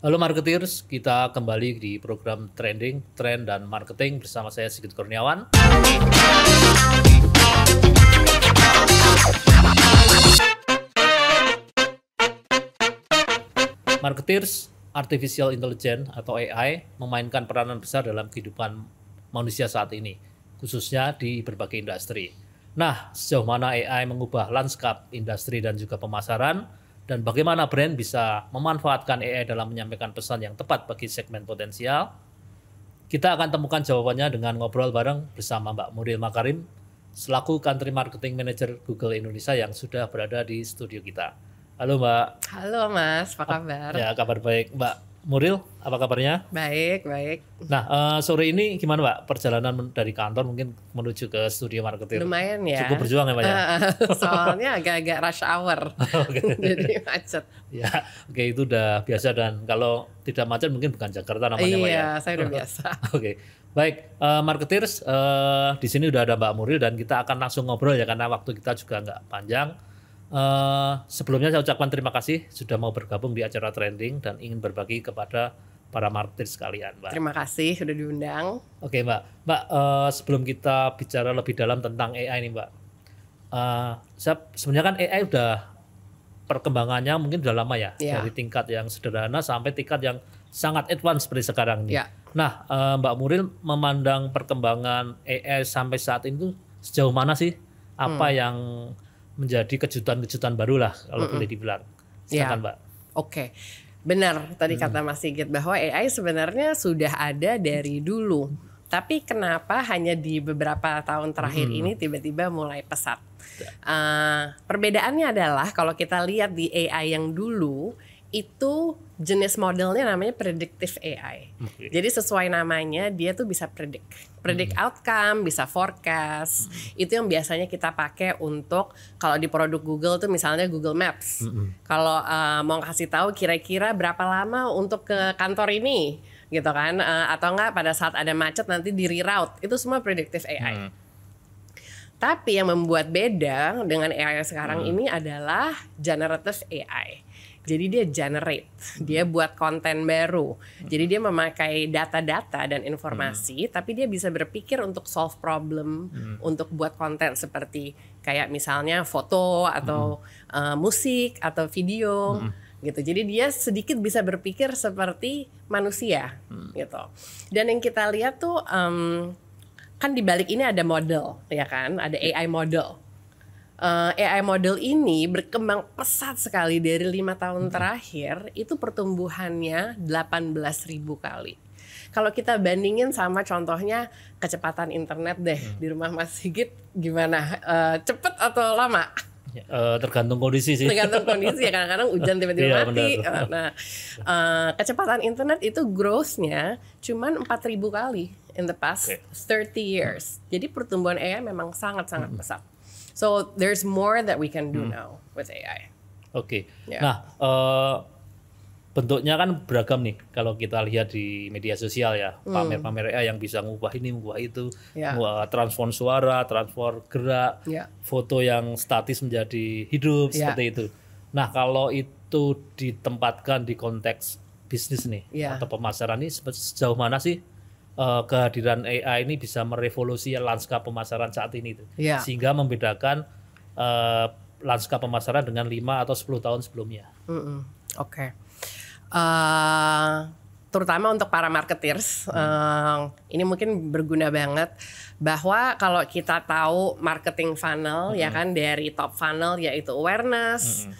Halo marketeers, kita kembali di program Trending, Trend dan Marketing bersama saya Sigit Kurniawan. Marketeers, Artificial Intelligence atau AI memainkan peranan besar dalam kehidupan manusia saat ini, khususnya di berbagai industri. Nah, sejauh mana AI mengubah lanskap industri dan juga pemasaran, dan bagaimana brand bisa memanfaatkan AI dalam menyampaikan pesan yang tepat bagi segmen potensial? Kita akan temukan jawabannya dengan ngobrol bareng bersama Mbak Muriel Makarim, selaku Country Marketing Manager Google Indonesia yang sudah berada di studio kita. Halo Mbak. Halo Mas, apa kabar? Ya, kabar baik. Mbak Muriel, apa kabarnya? Baik, baik. Nah, sore ini gimana Mbak perjalanan dari kantor mungkin menuju ke studio marketing? Lumayan ya. Cukup berjuang ya Mbak ya? Soalnya agak-agak rush hour, jadi macet. Ya, oke, itu udah biasa, dan kalau tidak macet mungkin bukan Jakarta namanya Mbak ya? Iya, saya udah biasa. Oke, baik, marketeers, di sini udah ada Mbak Muriel dan kita akan langsung ngobrol ya karena waktu kita juga nggak panjang. Sebelumnya saya ucapkan terima kasih sudah mau bergabung di acara Trending dan ingin berbagi kepada para marketeers sekalian, Mbak. Terima kasih sudah diundang. Oke, Mbak. Mbak, sebelum kita bicara lebih dalam tentang AI nih, Mbak. Sebenarnya kan AI udah perkembangannya mungkin udah lama ya, dari tingkat yang sederhana sampai tingkat yang sangat advance seperti sekarang ini. Nah, Mbak Muriel memandang perkembangan AI sampai saat ini tuh sejauh mana sih? Apa yang menjadi kejutan-kejutan baru lah kalau boleh dibilang. Silakan Mbak. Oke. Benar tadi kata Mas Sigit bahwa AI sebenarnya sudah ada dari dulu. Tapi kenapa hanya di beberapa tahun terakhir ini tiba-tiba mulai pesat? Perbedaannya adalah kalau kita lihat di AI yang dulu itu jenis modelnya namanya predictive AI. Jadi sesuai namanya dia tuh bisa predict outcome, bisa forecast. Itu yang biasanya kita pakai untuk kalau di produk Google tuh misalnya Google Maps. Kalau mau kasih tahu kira-kira berapa lama untuk ke kantor ini, gitu kan? Atau enggak pada saat ada macet nanti di reroute. Itu semua predictive AI. Tapi yang membuat beda dengan AI sekarang ini adalah generative AI. Jadi dia generate, dia buat konten baru. Jadi dia memakai data-data dan informasi, tapi dia bisa berpikir untuk solve problem, untuk buat konten seperti kayak misalnya foto atau musik atau video gitu. Jadi dia sedikit bisa berpikir seperti manusia gitu. Dan yang kita lihat tuh kan di balik ini ada model, ya kan? Ada AI model. AI model ini berkembang pesat sekali dari 5 tahun terakhir, itu pertumbuhannya 18.000 kali. Kalau kita bandingin sama contohnya kecepatan internet deh, di rumah Mas Sigit gimana? Cepet atau lama? Tergantung kondisi sih. Tergantung kondisi ya, kadang-kadang hujan tiba-tiba mati. Nah, kecepatan internet itu growth-nya cuman 4.000 kali in the past 30 years. Jadi pertumbuhan AI memang sangat-sangat pesat. So there's more that we can do now with AI. Oke. Nah, bentuknya kan beragam nih kalau kita lihat di media sosial ya. Pamer-pamer AI yang bisa ngubah ini, ngubah itu, transform suara, transform gerak, foto yang statis menjadi hidup, seperti itu. Nah, kalau itu ditempatkan di konteks bisnis nih atau pemasaran ini sejauh mana sih kehadiran AI ini bisa merevolusi lanskap pemasaran saat ini tuh. Sehingga membedakan lanskap pemasaran dengan 5 atau 10 tahun sebelumnya. Oke. Terutama untuk para marketers, ini mungkin berguna banget bahwa kalau kita tahu marketing funnel ya kan, dari top funnel yaitu awareness,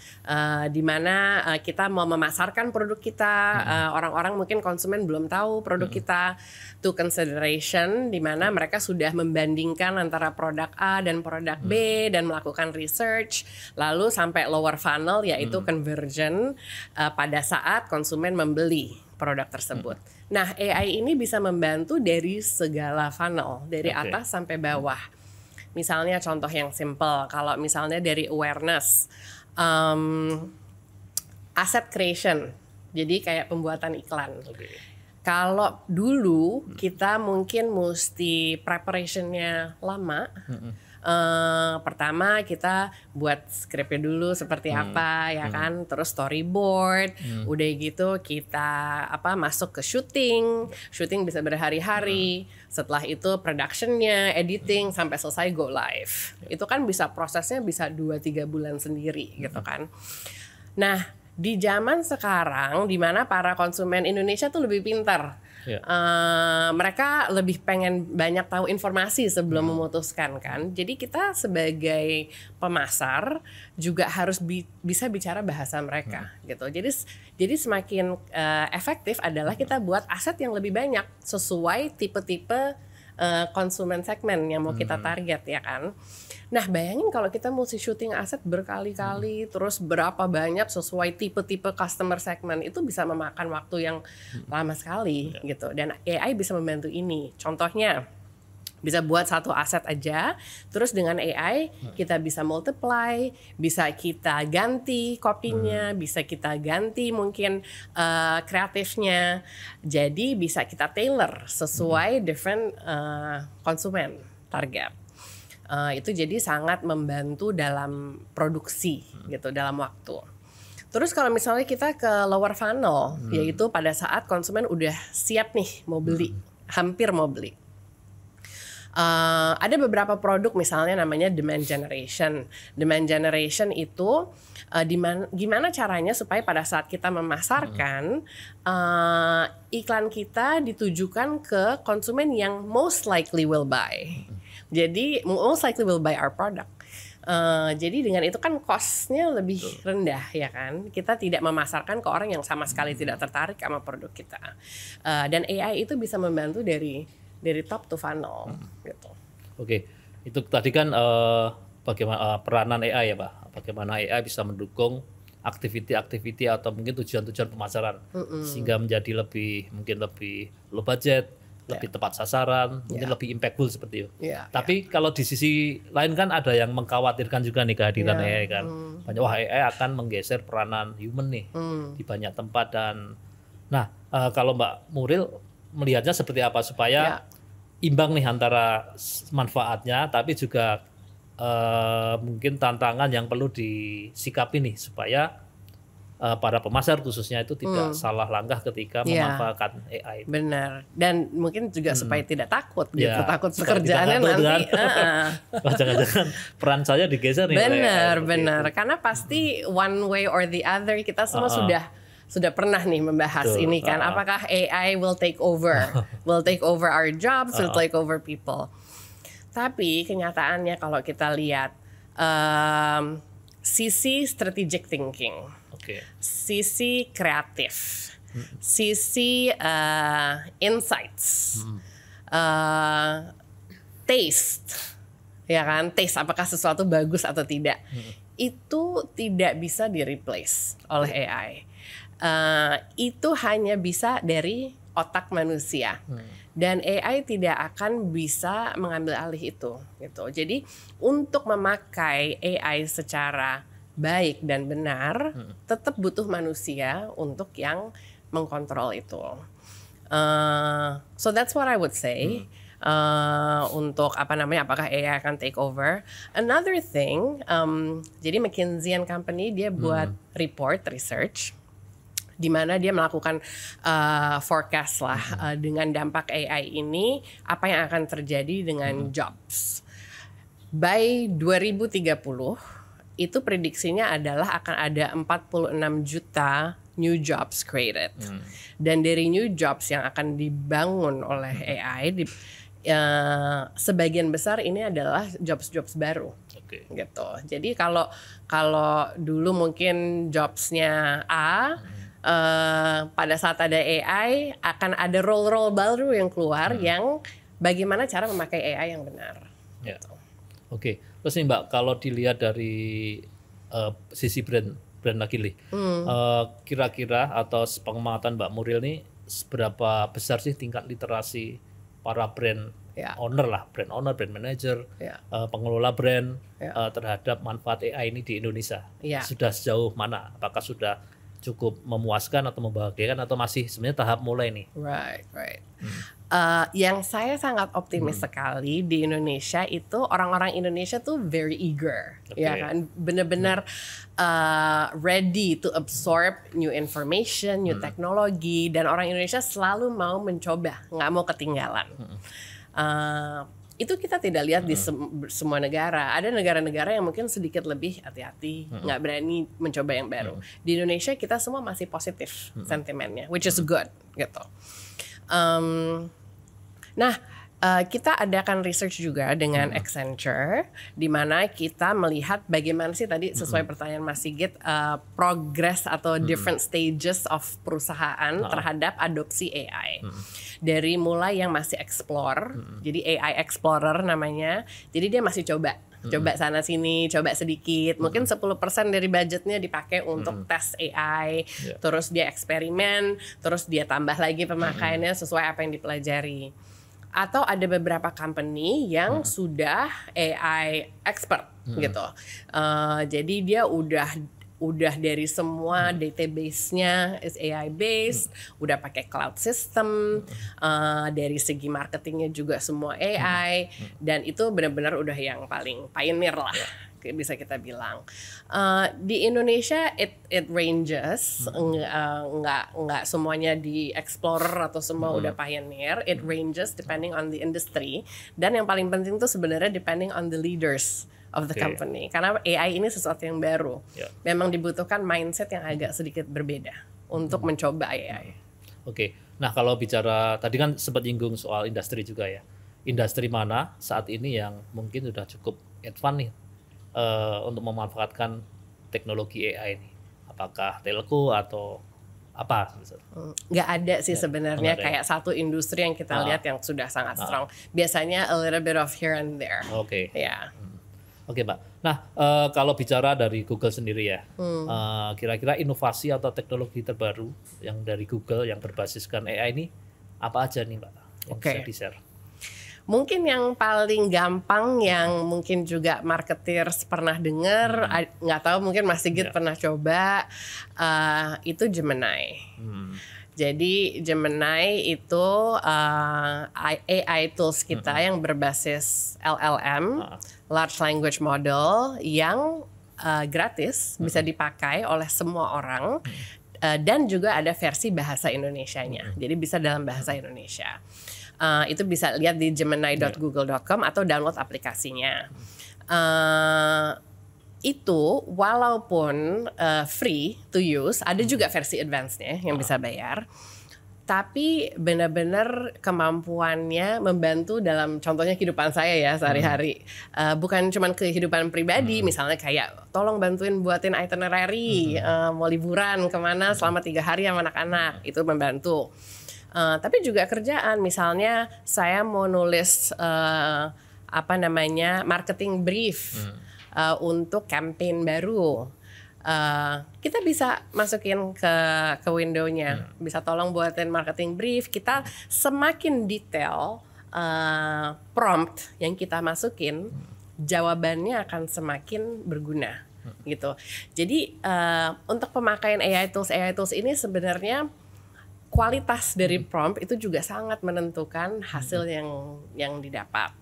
di mana kita mau memasarkan produk kita, orang-orang mungkin konsumen belum tahu produk kita, to consideration di mana mereka sudah membandingkan antara produk A dan produk B dan melakukan research, lalu sampai lower funnel yaitu conversion pada saat konsumen membeli produk tersebut. Nah, AI ini bisa membantu dari segala funnel, dari atas sampai bawah. Misalnya contoh yang simple, kalau misalnya dari awareness, asset creation, jadi kayak pembuatan iklan. Kalau dulu kita mungkin mesti preparationnya lama, Pertama kita buat skripnya dulu seperti apa ya kan, terus storyboard, udah gitu kita masuk ke syuting bisa berhari-hari, setelah itu productionnya, editing sampai selesai go live. Itu kan bisa prosesnya bisa 2-3 bulan sendiri gitu kan. Nah di zaman sekarang di mana para konsumen Indonesia tuh lebih pintar. Mereka lebih pengen banyak tahu informasi sebelum memutuskan kan. Jadi kita sebagai pemasar juga harus bisa bicara bahasa mereka gitu. Jadi semakin efektif adalah kita buat aset yang lebih banyak sesuai tipe-tipe konsumen segmen yang mau kita target ya kan. Nah bayangin kalau kita mesti syuting aset berkali-kali terus berapa banyak sesuai tipe-tipe customer segment, itu bisa memakan waktu yang lama sekali gitu. Dan AI bisa membantu ini. Contohnya bisa buat satu aset aja, terus dengan AI kita bisa multiply, bisa kita ganti copy-nya, bisa kita ganti mungkin kreatifnya. Jadi bisa kita tailor sesuai different konsumen target. Itu jadi sangat membantu dalam produksi gitu dalam waktu. Terus kalau misalnya kita ke lower funnel, yaitu pada saat konsumen udah siap nih mau beli, hampir mau beli. Ada beberapa produk misalnya namanya demand generation. Demand generation itu gimana caranya supaya pada saat kita memasarkan iklan kita ditujukan ke konsumen yang most likely will buy. Jadi most likely will buy our product. Jadi dengan itu kan cost-nya lebih rendah ya kan. Kita tidak memasarkan ke orang yang sama sekali tidak tertarik sama produk kita. Dan AI itu bisa membantu dari top to funnel gitu. Oke, itu tadi kan bagaimana peranan AI ya Pak. Bagaimana AI bisa mendukung aktiviti-aktiviti atau mungkin tujuan-tujuan pemasaran sehingga menjadi mungkin lebih low budget, lebih tepat sasaran, mungkin lebih impactful seperti itu. Tapi kalau di sisi lain kan ada yang mengkhawatirkan juga nih kehadiran AI kan. Banyak AI akan menggeser peranan human nih di banyak tempat dan kalau Mbak Muriel melihatnya seperti apa supaya imbang nih antara manfaatnya tapi juga mungkin tantangan yang perlu disikapi nih supaya para pemasar khususnya itu tidak salah langkah ketika memanfaatkan AI. Benar. Dan mungkin juga supaya tidak takut gitu, takut pekerjaannya nanti. Jangan-jangan peran saya digeser nih. Benar. Karena pasti one way or the other kita semua sudah pernah nih membahas ini kan. Apakah AI will take over our jobs, will take over people. Tapi kenyataannya kalau kita lihat sisi strategic thinking, sisi kreatif, sisi insights, taste, ya kan, taste apakah sesuatu bagus atau tidak, itu tidak bisa di-replace oleh AI. Itu hanya bisa dari otak manusia. Dan AI tidak akan bisa mengambil alih itu gitu. Jadi untuk memakai AI secara baik dan benar tetap butuh manusia untuk yang mengkontrol itu. So that's what I would say. Untuk apakah AI akan take over. Another thing, jadi McKinsey & Company dia buat research di mana dia melakukan forecast lah dengan dampak AI ini apa yang akan terjadi dengan jobs. By 2030 itu prediksinya adalah akan ada 46 juta new jobs created. Dan dari new jobs yang akan dibangun oleh AI sebagian besar ini adalah jobs baru. Gitu. Jadi kalau dulu mungkin jobsnya A, pada saat ada AI akan ada role baru yang keluar yang bagaimana cara memakai AI yang benar. Gitu. Oke. Terus nih Mbak, kalau dilihat dari sisi brand lagi nih, kira-kira atau pengamatan Mbak Muriel nih seberapa besar sih tingkat literasi para brand owner lah, brand manager, pengelola brand terhadap manfaat AI ini di Indonesia? Sudah sejauh mana? Apakah sudah cukup memuaskan atau membahagiakan atau masih sebenarnya tahap mulai nih? Right. Yang saya sangat optimis sekali di Indonesia itu orang-orang Indonesia tuh very eager, ya kan, benar-benar ready to absorb new information, new teknologi, dan orang Indonesia selalu mau mencoba, nggak mau ketinggalan. Itu kita tidak lihat di semua negara. Ada negara-negara yang mungkin sedikit lebih hati-hati, nggak berani mencoba yang baru. Di Indonesia kita semua masih positif sentimennya, which is good gitu. Nah, kita adakan research juga dengan Accenture, di mana kita melihat bagaimana sih tadi sesuai pertanyaan Mas Sigit, progress atau different stages of perusahaan terhadap adopsi AI. Dari mulai yang masih explore, jadi AI Explorer namanya, jadi dia masih coba sana sini, coba sedikit, mungkin 10% dari budgetnya dipakai untuk tes AI, terus dia eksperimen, terus dia tambah lagi pemakaiannya sesuai apa yang dipelajari. Atau ada beberapa company yang sudah AI expert gitu, jadi dia udah dari semua database-nya is AI based, udah pakai cloud system, dari segi marketingnya juga semua AI, dan itu benar-benar udah yang paling pioneer lah, bisa kita bilang. Di Indonesia it ranges, nggak semuanya di explorer atau semua udah pioneer, it ranges depending on the industry, dan yang paling penting tuh sebenarnya depending on the leaders of the company, karena AI ini sesuatu yang baru, memang dibutuhkan mindset yang agak sedikit berbeda untuk mencoba AI. Nah kalau bicara tadi kan sempat nyinggung soal industri juga ya, industri mana saat ini yang mungkin sudah cukup advance nih untuk memanfaatkan teknologi AI ini? Apakah telco atau apa? Nggak ada sih sebenarnya kayak satu industri yang kita lihat yang sudah sangat strong. Biasanya a little bit of here and there. Oke, Mbak. Nah, kalau bicara dari Google sendiri ya, kira-kira inovasi atau teknologi terbaru yang dari Google yang berbasiskan AI ini apa aja nih, Mbak? Yang bisa di-share? Mungkin yang paling gampang yang mungkin juga marketers pernah dengar, nggak tahu mungkin Mas Sigit pernah coba, itu Gemini. Jadi Gemini itu AI tools kita yang berbasis LLM, large language model, yang gratis, bisa dipakai oleh semua orang, dan juga ada versi bahasa Indonesianya. Jadi bisa dalam bahasa Indonesia. Itu bisa lihat di gemini.google.com atau download aplikasinya. Itu walaupun free to use, ada juga versi advance-nya yang bisa bayar. Tapi benar-benar kemampuannya membantu dalam contohnya kehidupan saya ya sehari-hari. Bukan cuma kehidupan pribadi, misalnya kayak tolong bantuin buatin itinerary, mau liburan kemana selama 3 hari sama anak-anak, itu membantu. Tapi juga kerjaan, misalnya saya mau nulis marketing brief untuk campaign baru, kita bisa masukin ke window-nya, bisa tolong buatin marketing brief. Kita semakin detail prompt yang kita masukin, jawabannya akan semakin berguna gitu. Jadi untuk pemakaian AI tools ini sebenarnya kualitas dari prompt itu juga sangat menentukan hasil yang didapat.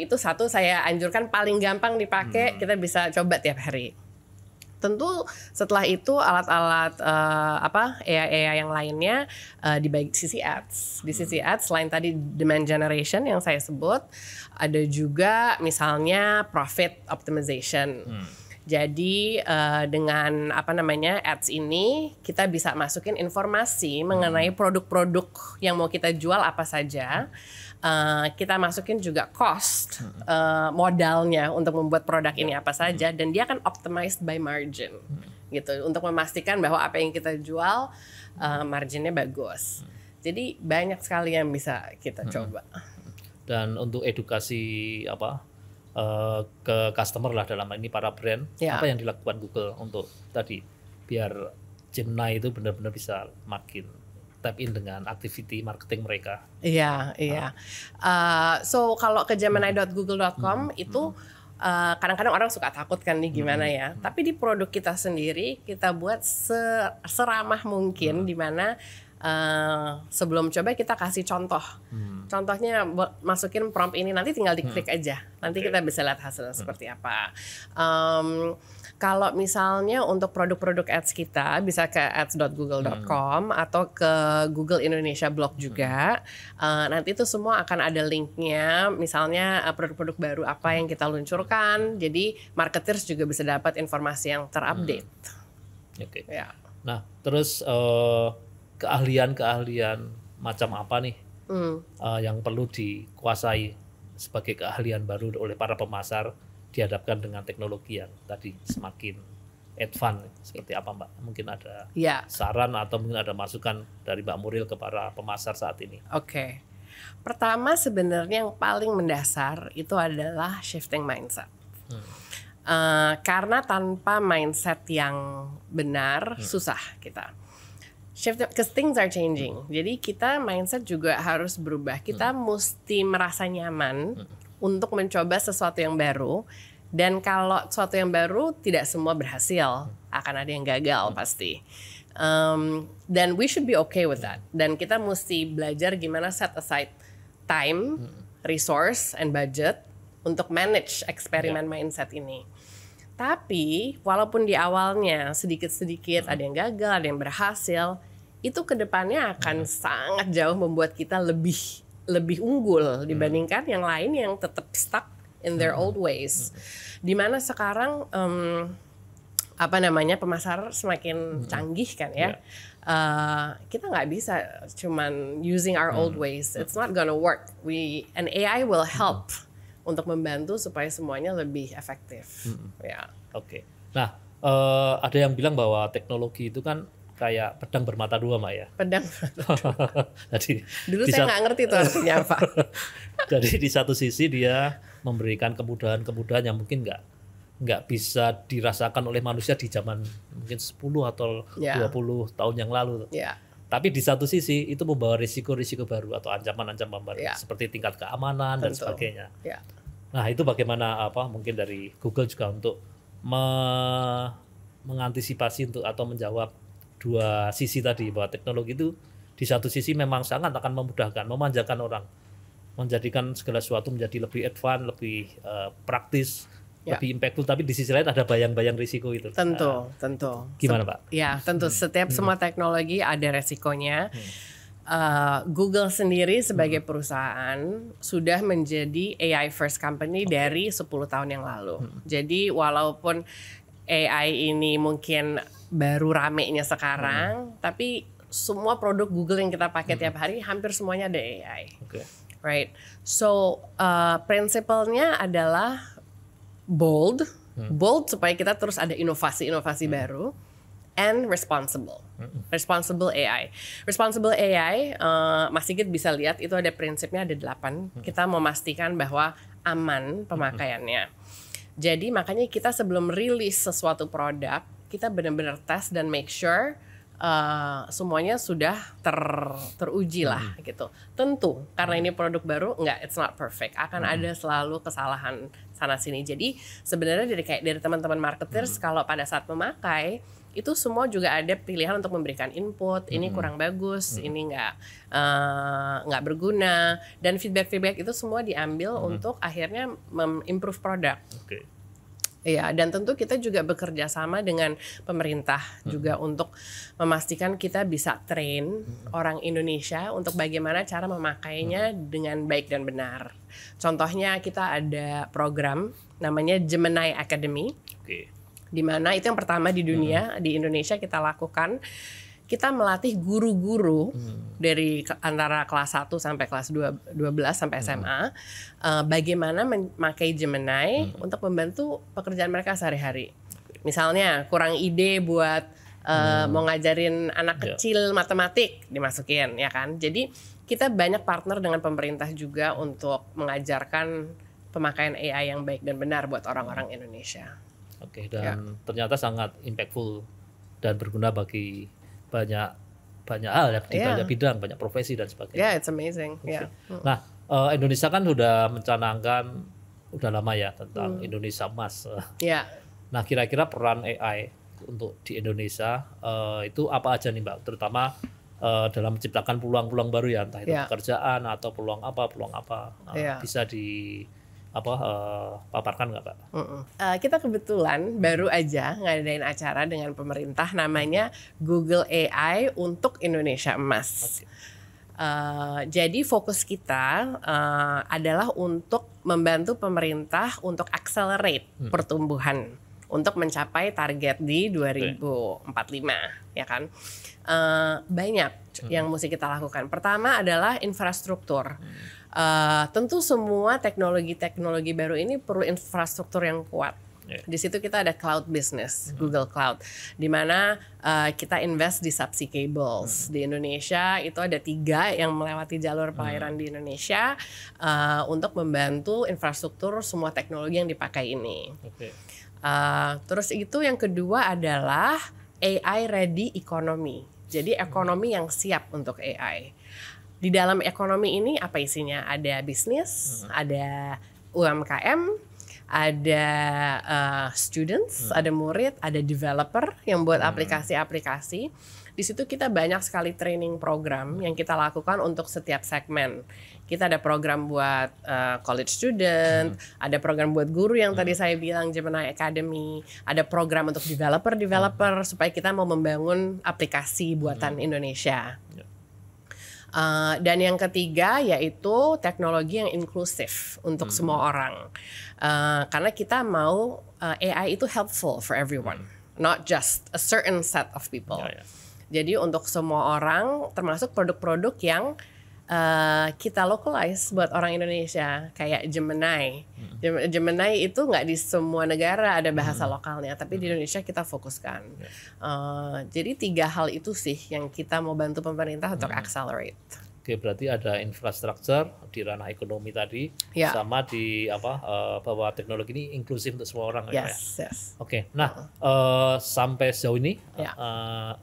Itu satu saya anjurkan, paling gampang dipakai, kita bisa coba tiap hari. Tentu setelah itu alat-alat AI yang lainnya di sisi ads. Di sisi ads selain tadi demand generation yang saya sebut, ada juga misalnya profit optimization. Jadi dengan ads ini kita bisa masukin informasi mengenai produk-produk yang mau kita jual apa saja. Kita masukin juga cost modalnya untuk membuat produk ini apa saja, dan dia akan optimized by margin gitu untuk memastikan bahwa apa yang kita jual marginnya bagus. Jadi banyak sekali yang bisa kita coba. Dan untuk edukasi ke customer lah, dalam ini para brand, apa yang dilakukan Google untuk tadi biar Gemini itu benar-benar bisa makin tap in dengan activity marketing mereka? Iya. So kalau ke gemini.google.com itu kadang-kadang orang suka takut kan nih gimana ya. Tapi di produk kita sendiri kita buat seramah mungkin, di mana sebelum coba kita kasih contoh. Contohnya masukin prompt ini, nanti tinggal diklik aja. Nanti kita bisa lihat hasilnya seperti apa. Kalau misalnya untuk produk-produk ads kita bisa ke ads.google.com atau ke Google Indonesia blog juga. Nanti itu semua akan ada linknya. Misalnya produk-produk baru apa yang kita luncurkan. Jadi marketers juga bisa dapat informasi yang terupdate. Oke. Ya. Nah, terus keahlian-keahlian macam apa nih yang perlu dikuasai sebagai keahlian baru oleh para pemasar dihadapkan dengan teknologi yang tadi semakin advance, seperti apa Mbak? Mungkin ada saran atau mungkin ada masukan dari Mbak Muriel ke para pemasar saat ini. Oke. Pertama sebenarnya yang paling mendasar itu adalah shifting mindset. Karena tanpa mindset yang benar susah kita. Because things are changing. Jadi kita mindset juga harus berubah. Kita mesti merasa nyaman untuk mencoba sesuatu yang baru. Dan kalau sesuatu yang baru tidak semua berhasil, akan ada yang gagal pasti. Dan we should be okay with that. Dan kita mesti belajar gimana set aside time, resource, and budget untuk manage eksperimen mindset ini. Tapi walaupun di awalnya sedikit-sedikit ada yang gagal, ada yang berhasil, itu kedepannya akan sangat jauh membuat kita lebih unggul dibandingkan yang lain yang tetap stuck in their old ways. Dimana sekarang pemasar semakin canggih kan ya. Kita nggak bisa cuman using our old ways. It's not gonna work. An AI will help untuk membantu supaya semuanya lebih efektif. Ya. Oke. Nah, ada yang bilang bahwa teknologi itu kan kayak pedang bermata dua, Mbak ya. Pedang. Jadi dulu saya nggak ngerti itu artinya apa. Jadi di satu sisi dia memberikan kemudahan-kemudahan yang mungkin nggak bisa dirasakan oleh manusia di zaman mungkin 10 atau 20 tahun yang lalu. Tapi di satu sisi itu membawa risiko-risiko baru atau ancaman-ancaman baru seperti tingkat keamanan dan sebagainya. Nah, itu bagaimana mungkin dari Google juga untuk mengantisipasi untuk atau menjawab dua sisi tadi, bahwa teknologi itu di satu sisi memang sangat akan memudahkan, memanjakan orang, menjadikan segala sesuatu menjadi lebih advance, lebih praktis, lebih impactful, tapi di sisi lain ada bayang-bayang risiko itu. Tentu. Gimana Pak? Ya, tentu setiap semua teknologi ada resikonya. Google sendiri sebagai perusahaan sudah menjadi AI first company dari 10 tahun yang lalu. Jadi walaupun AI ini mungkin baru ramenya sekarang, tapi semua produk Google yang kita pakai tiap hari hampir semuanya ada AI. Right. So prinsipalnya adalah bold supaya kita terus ada inovasi-inovasi baru, and responsible AI. Responsible AI, Mas Sigit bisa lihat itu ada prinsipnya ada 8. Kita memastikan bahwa aman pemakaiannya. Jadi makanya kita sebelum rilis sesuatu produk, kita benar-benar tes dan make sure semuanya sudah teruji lah gitu. Tentu karena ini produk baru, it's not perfect. Akan ada selalu kesalahan sana sini. Jadi sebenarnya dari teman-teman marketers kalau pada saat memakai itu semua juga ada pilihan untuk memberikan input. Ini kurang bagus, ini nggak berguna, dan feedback itu semua diambil untuk akhirnya improve produk. Ya, dan tentu kita juga bekerja sama dengan pemerintah juga untuk memastikan kita bisa train orang Indonesia untuk bagaimana cara memakainya dengan baik dan benar. Contohnya kita ada program namanya Gemini Academy, di mana itu yang pertama di dunia, di Indonesia kita lakukan. Kita melatih guru-guru dari antara kelas 1 sampai kelas 12 sampai SMA bagaimana memakai Gemini untuk membantu pekerjaan mereka sehari-hari. Misalnya kurang ide buat mau ngajarin anak kecil matematik, dimasukin ya kan. Jadi kita banyak partner dengan pemerintah juga untuk mengajarkan pemakaian AI yang baik dan benar buat orang-orang Indonesia. Dan ternyata sangat impactful dan berguna bagi banyak hal ya, di banyak bidang, banyak profesi dan sebagainya. It's amazing. Nah, Indonesia kan sudah mencanangkan udah lama ya tentang Indonesia Emas. Nah, kira-kira peran AI untuk di Indonesia itu apa aja nih Mbak? Terutama dalam menciptakan peluang-peluang baru ya, entah itu Ya. pekerjaan atau peluang apa Ya. bisa paparkan nggak Pak? Kita kebetulan baru aja ngadain acara dengan pemerintah namanya Google AI untuk Indonesia Emas. Jadi fokus kita adalah untuk membantu pemerintah untuk accelerate pertumbuhan untuk mencapai target di 2045, ya kan? Banyak yang mesti kita lakukan. Pertama adalah infrastruktur. Tentu semua teknologi baru ini perlu infrastruktur yang kuat. Di situ kita ada cloud business, Google Cloud, di mana kita invest di subsea cables. Di Indonesia itu ada 3 yang melewati jalur perairan di Indonesia untuk membantu infrastruktur semua teknologi yang dipakai ini. Terus itu yang kedua adalah AI ready economy. Jadi ekonomi yang siap untuk AI. Di dalam ekonomi ini apa isinya? Ada bisnis, ada UMKM, ada students, ada murid, ada developer yang buat aplikasi-aplikasi. Di situ kita banyak sekali training program yang kita lakukan untuk setiap segmen. Kita ada program buat college student, ada program buat guru yang tadi saya bilang Gemini Academy, ada program untuk developer supaya kita mau membangun aplikasi buatan Indonesia. Dan yang ketiga yaitu teknologi yang inklusif untuk semua orang. Karena kita mau AI itu helpful for everyone, not just a certain set of people. Jadi untuk semua orang, termasuk produk-produk yang kita localize buat orang Indonesia, kayak Gemini. Gemini itu nggak di semua negara ada bahasa lokalnya, tapi di Indonesia kita fokuskan. Jadi 3 hal itu sih yang kita mau bantu pemerintah untuk accelerate. Oke, berarti ada infrastruktur di ranah ekonomi tadi, sama di bahwa teknologi ini inklusif untuk semua orang. Yes. Oke, nah sampai sejauh ini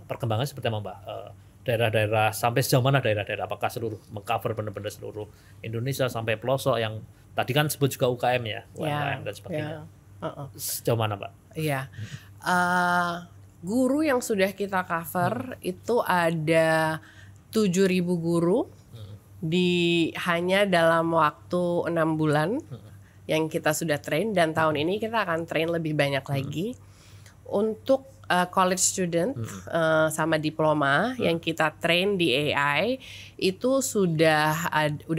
perkembangan seperti apa Mbak? Daerah-daerah sampai sejauh mana daerah-daerah? Apakah seluruh mengcover benar-benar seluruh Indonesia sampai pelosok yang tadi kan sebut juga UKM ya, UMKM dan sebagainya. Sejauh mana Mbak? Iya. Guru yang sudah kita cover itu ada 7.000 guru di hanya dalam waktu 6 bulan yang kita sudah train, dan tahun ini kita akan train lebih banyak lagi. Untuk college student sama diploma yang kita train di AI itu sudah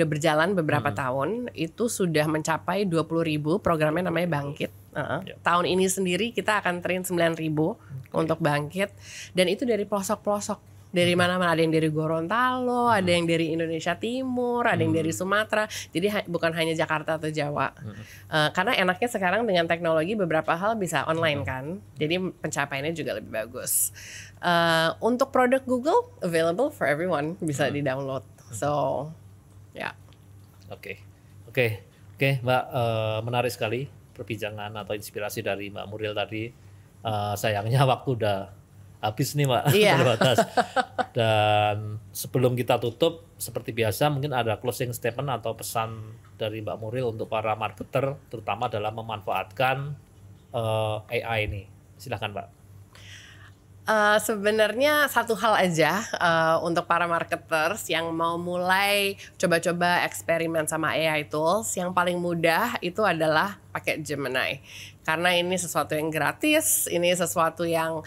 berjalan beberapa tahun, itu sudah mencapai 20.000, programnya namanya Bangkit. Tahun ini sendiri kita akan train 9.000 untuk Bangkit, dan itu dari pelosok-pelosok. Dari mana-mana, ada yang dari Gorontalo, ada yang dari Indonesia Timur, ada yang dari Sumatera. Jadi bukan hanya Jakarta atau Jawa. Karena enaknya sekarang dengan teknologi beberapa hal bisa online kan. Jadi pencapaiannya juga lebih bagus. Untuk produk Google available for everyone, bisa di-download. So, ya. Oke, Mbak, menarik sekali perbincangan atau inspirasi dari Mbak Muriel tadi. Sayangnya waktu udah habis nih Mbak, terbatas. Dan sebelum kita tutup, seperti biasa mungkin ada closing statement atau pesan dari Mbak Muriel untuk para marketer, terutama dalam memanfaatkan AI ini. Silahkan Mbak. Sebenarnya satu hal aja untuk para marketers yang mau mulai coba-coba eksperimen sama AI tools, yang paling mudah itu adalah pakai Gemini. Karena ini sesuatu yang gratis, ini sesuatu yang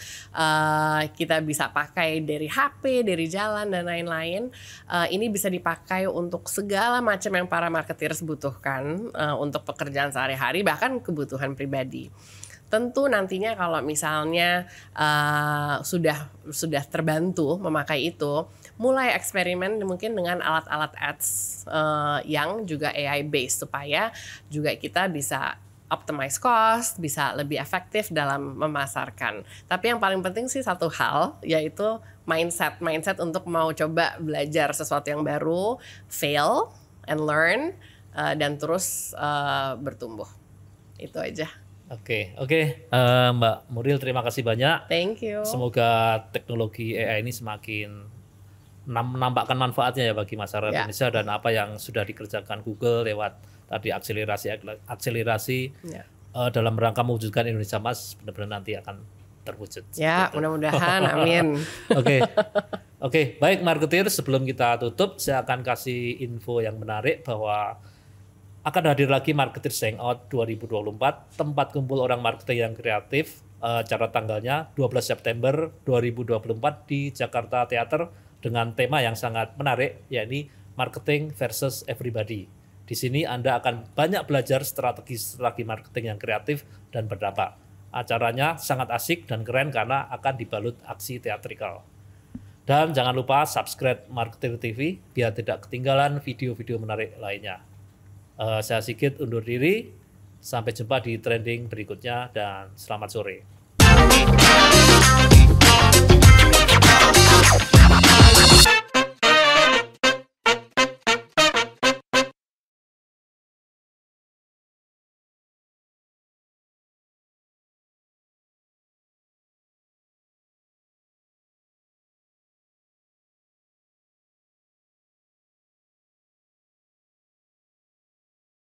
kita bisa pakai dari HP, dari jalan dan lain-lain. Ini bisa dipakai untuk segala macam yang para marketers butuhkan untuk pekerjaan sehari-hari, bahkan kebutuhan pribadi. Tentu nantinya kalau misalnya sudah terbantu memakai itu, mulai eksperimen mungkin dengan alat-alat ads yang juga AI based, supaya juga kita bisa optimize cost, bisa lebih efektif dalam memasarkan. Tapi yang paling penting sih satu hal, yaitu mindset untuk mau coba belajar sesuatu yang baru, fail and learn, dan terus bertumbuh. Itu aja. Oke. Mbak Muriel, terima kasih banyak. Thank you. Semoga teknologi AI ini semakin menampakkan manfaatnya ya bagi masyarakat Indonesia, dan apa yang sudah dikerjakan Google lewat tadi akselerasi dalam rangka mewujudkan Indonesia Emas benar-benar nanti akan terwujud. Ya, mudah-mudahan, amin. Oke. Oke, baik marketer, sebelum kita tutup, saya akan kasih info yang menarik bahwa akan hadir lagi Marketers Hangout 2024, tempat kumpul orang marketing yang kreatif. Cara tanggalnya 12 September 2024 di Jakarta Theater dengan tema yang sangat menarik, yakni Marketing versus Everybody. Di sini Anda akan banyak belajar strategi marketing yang kreatif dan berdampak. Acaranya sangat asik dan keren karena akan dibalut aksi teatrikal. Dan jangan lupa subscribe Marketer TV biar tidak ketinggalan video-video menarik lainnya. Saya Sigit undur diri. Sampai jumpa di trending berikutnya dan selamat sore.